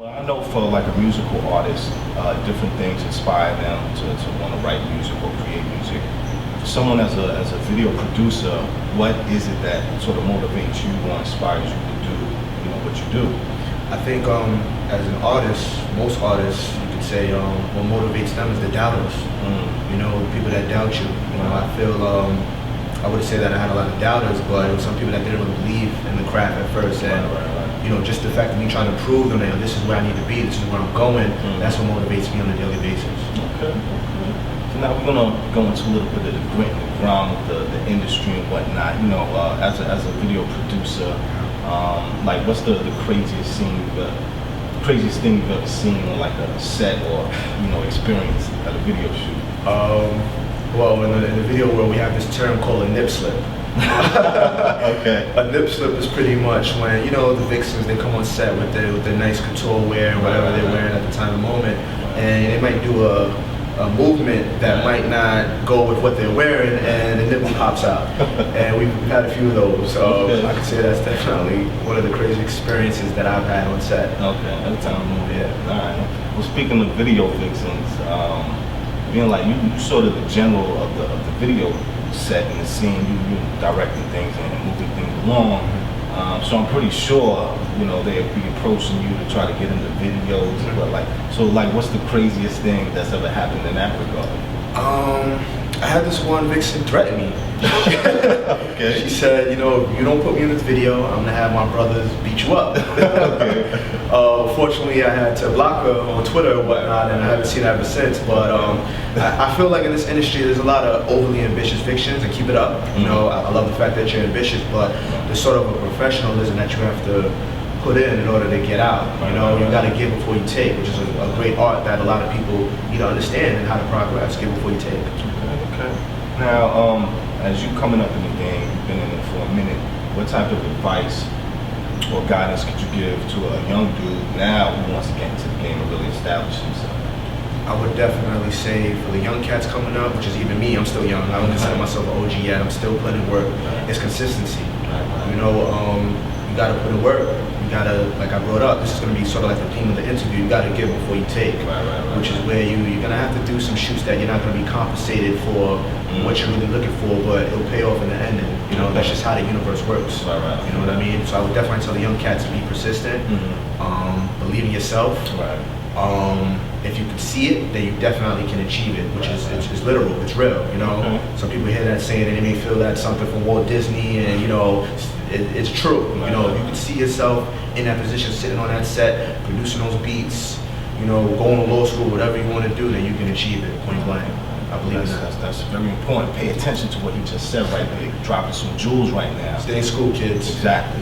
Well, I know for like a musical artist, different things inspire them to want to write music or create music. For someone as a video producer, what is it that sort of motivates you or inspires you to do, what you do? I think as an artist, most artists, you could say what motivates them is the doubters. People that doubt you. I feel I wouldn't say that I had a lot of doubters, but it was some people that didn't really believe in the craft at first. And just the fact of me trying to prove them that this is where I need to be, this is where I'm going, that's what motivates me on a daily basis. Okay. So now we're gonna go into a little bit of the grit and the grime of the industry and whatnot. As a video producer, like what's the craziest thing you've ever seen on like a set or experience at a video shoot? Well, in the video world, we have this term called a nip slip. Okay. A nip slip is pretty much when the vixens, they come on set with their nice couture wear, whatever they're wearing at the time of moment, and they might do a movement that might not go with what they're wearing, and the nipple pops out. And we've had a few of those. So I could say that's definitely one of the crazy experiences that I've had on set. Okay, at the time of movie. Yeah. All right. Well, speaking of video vixens, being like you sort of the general of the video set and the scene, you directing things and moving things along. So I'm pretty sure they'll be approaching you to try to get into videos. But what's the craziest thing that's ever happened in that regard? I had this one vixen threaten me. Okay. She said, if you don't put me in this video, I'm gonna have my brothers beat you up. Okay. Fortunately, I had to block her on Twitter and whatnot, and I haven't seen her ever since. But I feel like in this industry, there's a lot of overly ambitious fictions, and keep it up. I love the fact that you're ambitious, but there's sort of a professionalism that you have to put in order to get out. You got to give before you take, which is a great art that a lot of people need to understand and how to progress. Give before you take. Okay. Now, as you coming up in the game, you've been in it for a minute. What type of advice or guidance could you give to a young dude now who wants to get into the game and really establish himself? I would definitely say for the young cats coming up, which is even me, I'm still young. I don't consider myself an OG yet. I'm still putting in work. It's consistency. You got to put in work. You got to, like I brought up, this is going to be sort of like the theme of the interview. You got to give before you take, which is where you're going to have to do some shoots that you're not going to be compensated for what you're really looking for, but it'll pay off in the ending. That's just how the universe works. You know what I mean? So I would definitely tell the young cats to be persistent, believe in yourself. If you can see it, then you definitely can achieve it, which is it's literal, it's real. Some people hear that saying and they may feel that's something from Walt Disney, and it's true. If you can see yourself in that position, sitting on that set, producing those beats, going to law school, whatever you want to do, then you can achieve it, point blank. I believe in that. That's very important. Pay attention to what he just said right there. Dropping some jewels right now. Stay in school, kids. Exactly.